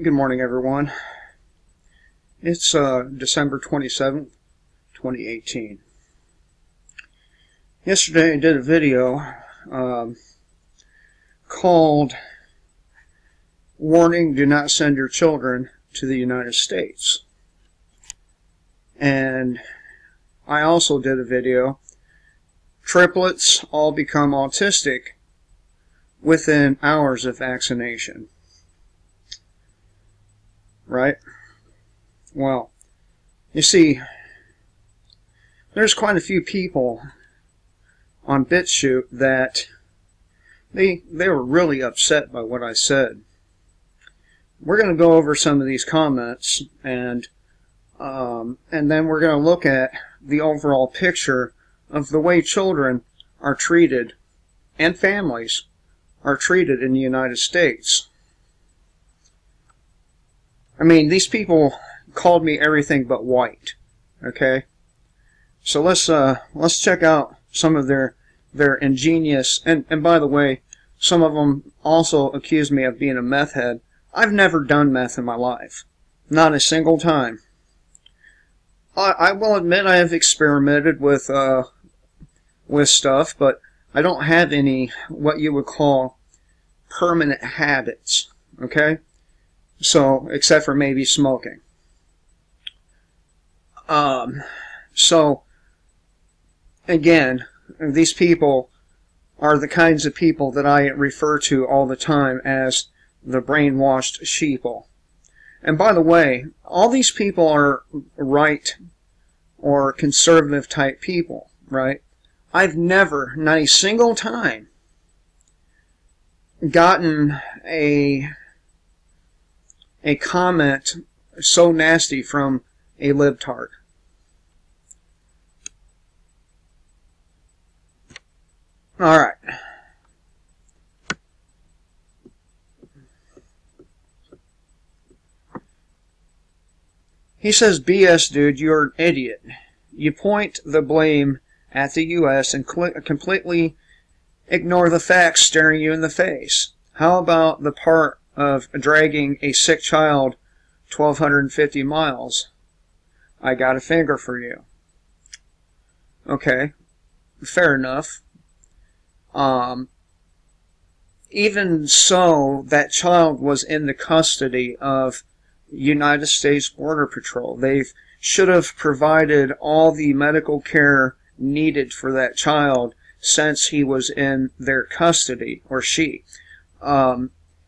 Good morning, everyone. It's December 27th, 2018. Yesterday I did a video called Warning, Do Not Send Your Children to the United States. And I also did a video, Triplets All Become Autistic Within Hours of Vaccination. Right? Well, you see, there's quite a few people on BitChute that they were really upset by what I said. We're going to go over some of these comments, and then we're going to look at the overall picture of the way children are treated and families are treated in the United States. I mean, these people called me everything but white. Okay, so let's check out some of their ingenious, and by the way, some of them also accused me of being a meth head. I've never done meth in my life, not a single time. I will admit I have experimented with stuff, but I don't have any what you would call permanent habits. Okay. So, except for maybe smoking. So, again, these people are the kinds of people that I refer to all the time as the brainwashed sheeple. And by the way, all these people are right or conservative type people, right? I've never, not a single time, gotten a comment so nasty from a libtard. Alright. He says, BS, dude, you're an idiot. You point the blame at the U.S. and completely ignore the facts staring you in the face. How about the part of dragging a sick child 1,250 miles? I got a finger for you. Okay, fair enough. Even so, that child was in the custody of United States Border Patrol. They should have provided all the medical care needed for that child since he was in their custody, or she.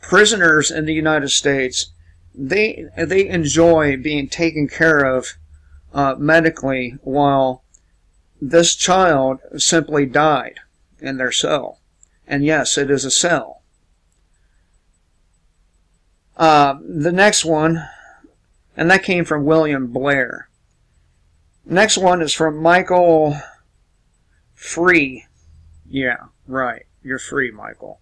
Prisoners in the United States, they enjoy being taken care of medically, while this child simply died in their cell. And yes, it is a cell. The next one, and that came from William Blair. Next one is from Michael Free. Yeah, right. You're free, Michael.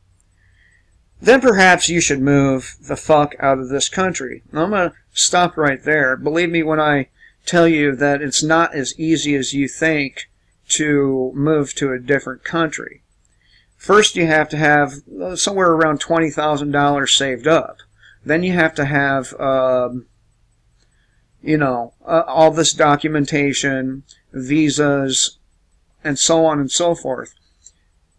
Then perhaps you should move the fuck out of this country. I'm going to stop right there. Believe me when I tell you that it's not as easy as you think to move to a different country. First, you have to have somewhere around $20,000 saved up. Then you have to have, all this documentation, visas, and so on and so forth.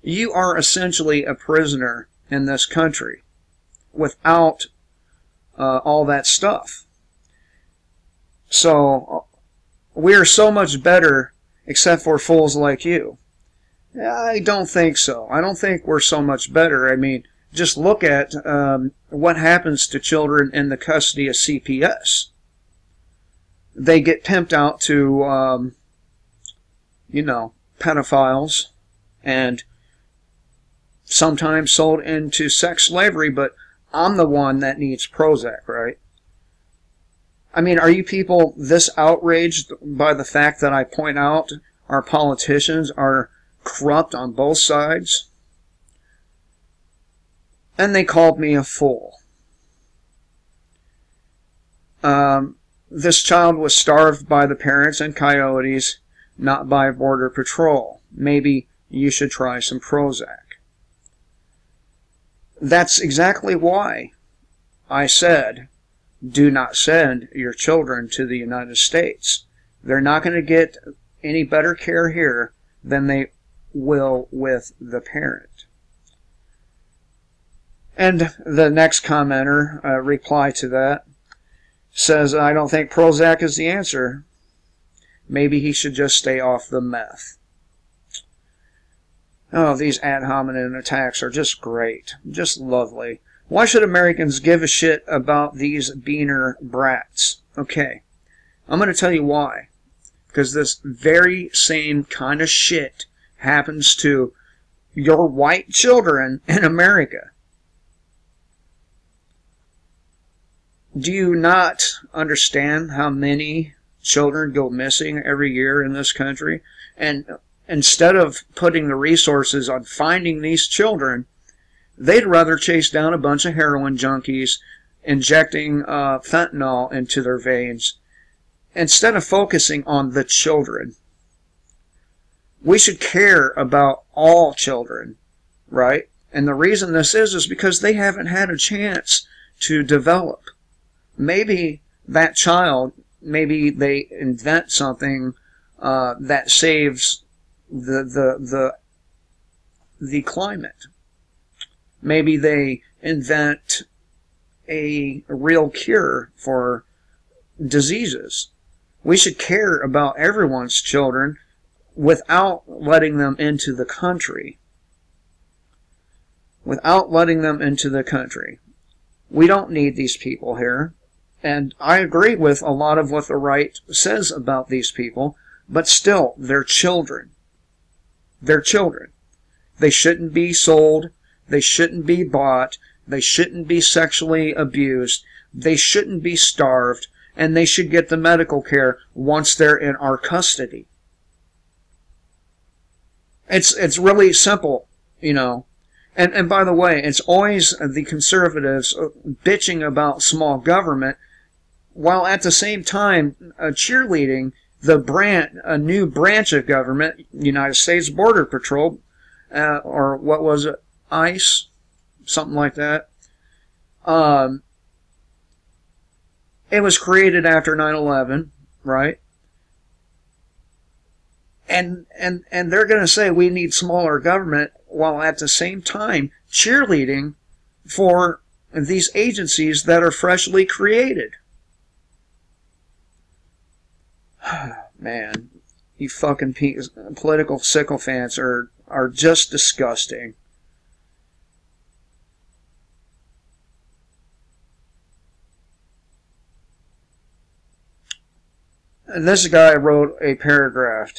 You are essentially a prisoner in this country without all that stuff. So we are so much better except for fools like you. I don't think so. I don't think we're so much better. I mean, just look at what happens to children in the custody of CPS. They get pimped out to pedophiles and sometimes sold into sex slavery, but I'm the one that needs Prozac, right? I mean, are you people this outraged by the fact that I point out our politicians are corrupt on both sides? And they called me a fool. This child was starved by the parents and coyotes, not by Border Patrol. Maybe you should try some Prozac. That's exactly why I said do not send your children to the United States. They're not going to get any better care here than they will with the parent. And the next commenter, reply to that, says, I don't think Prozac is the answer. Maybe he should just stay off the meth. Oh, these ad hominem attacks are just great. Just lovely. Why should Americans give a shit about these Beaner brats? Okay, I'm going to tell you why. Because this very same kind of shit happens to your white children in America. Do you not understand how many children go missing every year in this country? And instead of putting the resources on finding these children, they'd rather chase down a bunch of heroin junkies, injecting fentanyl into their veins, instead of focusing on the children. We should care about all children, right? And the reason this is because they haven't had a chance to develop. Maybe that child, maybe they invent something that saves the climate. Maybe they invent a real cure for diseases. We should care about everyone's children without letting them into the country. Without letting them into the country. We don't need these people here. And I agree with a lot of what the right says about these people, but still, they're children. They're children. They shouldn't be sold. They shouldn't be bought. They shouldn't be sexually abused. They shouldn't be starved. And they should get the medical care once they're in our custody. It's really simple, you know. And by the way, it's always the conservatives bitching about small government, while at the same time cheerleading a new branch of government, United States Border Patrol, or what was it, ICE, something like that. It was created after 9/11, right? And they're going to say we need smaller government, while at the same time cheerleading for these agencies that are freshly created. Man, you fucking political sycophants are just disgusting. And this guy wrote a paragraph.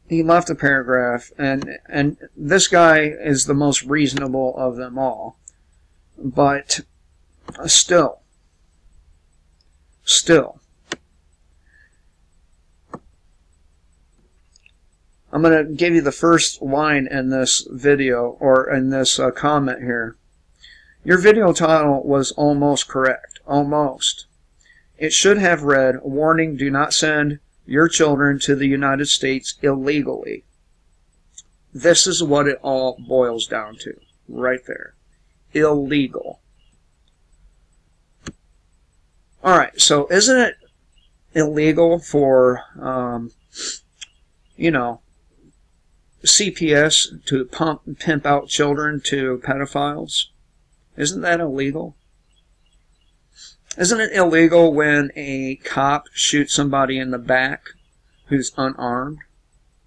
He left a paragraph, and this guy is the most reasonable of them all. But still, I'm going to give you the first line in this video, or in this comment here. Your video title was almost correct. Almost. It should have read, warning, do not send your children to the United States illegally. This is what it all boils down to, right there. Illegal. Alright, so isn't it illegal for, you know, CPS to pimp out children to pedophiles? Isn't that illegal? Isn't it illegal when a cop shoots somebody in the back who's unarmed?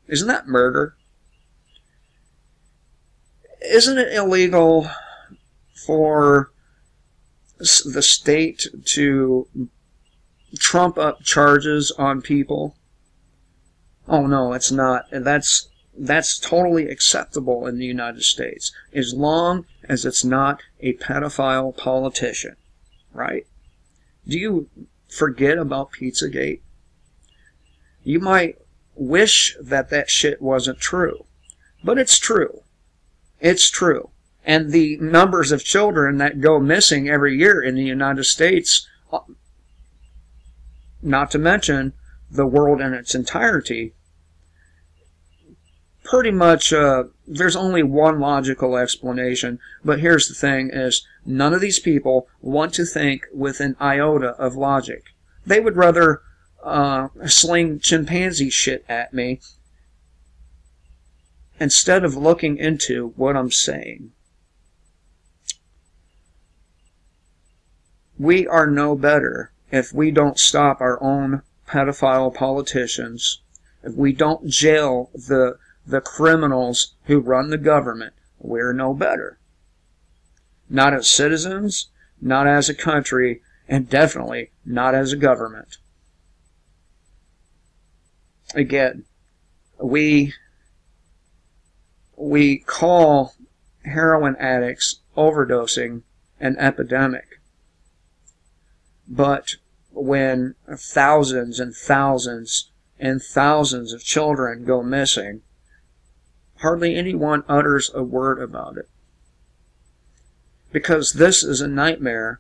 Isn't that murder? Isn't it illegal for the state to trump up charges on people? Oh no, it's not. That's totally acceptable in the United States, as long as it's not a pedophile politician, right? Do you forget about Pizzagate? You might wish that that shit wasn't true, but it's true. It's true. And the numbers of children that go missing every year in the United States, not to mention the world in its entirety, pretty much, there's only one logical explanation, but here's the thing is, none of these people want to think with an iota of logic. They would rather sling chimpanzee shit at me instead of looking into what I'm saying. We are no better if we don't stop our own pedophile politicians, if we don't jail the criminals who run the government. We're no better. Not as citizens, not as a country, and definitely not as a government. Again, we call heroin addicts overdosing an epidemic. But when thousands and thousands and thousands of children go missing, hardly anyone utters a word about it. Because this is a nightmare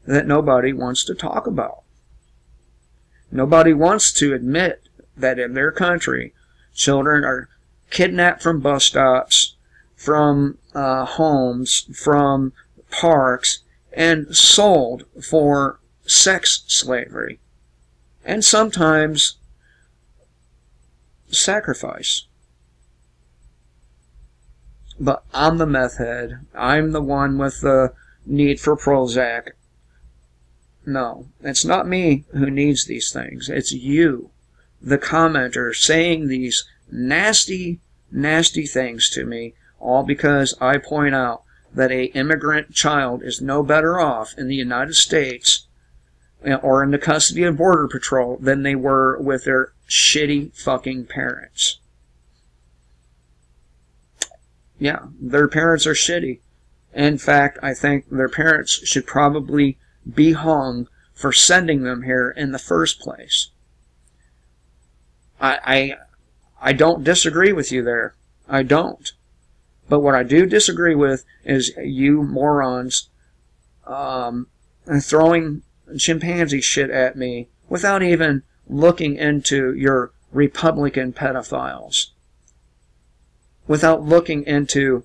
that nobody wants to talk about. Nobody wants to admit that in their country, children are kidnapped from bus stops, from homes, from parks, and sold for sex slavery. And sometimes sacrifice. But I'm the meth head. I'm the one with the need for Prozac. No, it's not me who needs these things. It's you, the commenter, saying these nasty, nasty things to me, all because I point out that an immigrant child is no better off in the United States or in the custody of Border Patrol than they were with their shitty fucking parents. Yeah, their parents are shitty. In fact, I think their parents should probably be hung for sending them here in the first place. I don't disagree with you there. I don't. But what I do disagree with is you morons throwing chimpanzee shit at me without even looking into your Republican pedophiles. Without looking into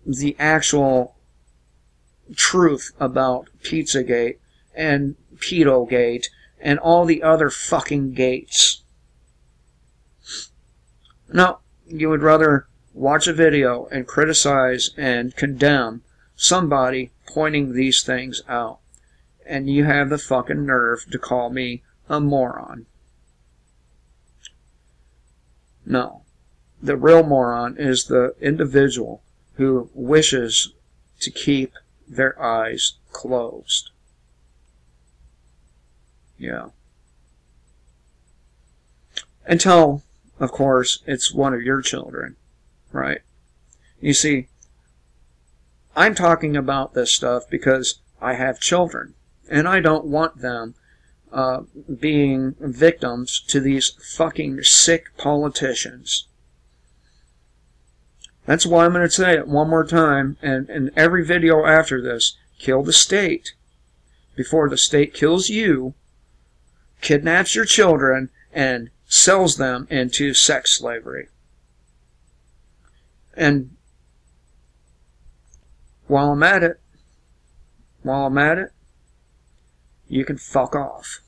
the actual truth about Pizzagate and Pedogate and all the other fucking gates. No, you would rather watch a video and criticize and condemn somebody pointing these things out. And you have the fucking nerve to call me a moron. No. The real moron is the individual who wishes to keep their eyes closed. Yeah. Until, of course, it's one of your children, right? You see, I'm talking about this stuff because I have children, and I don't want them being victims to these fucking sick politicians. That's why I'm going to say it one more time, and in every video after this, kill the state before the state kills you, kidnaps your children, and sells them into sex slavery. And while I'm at it, you can fuck off.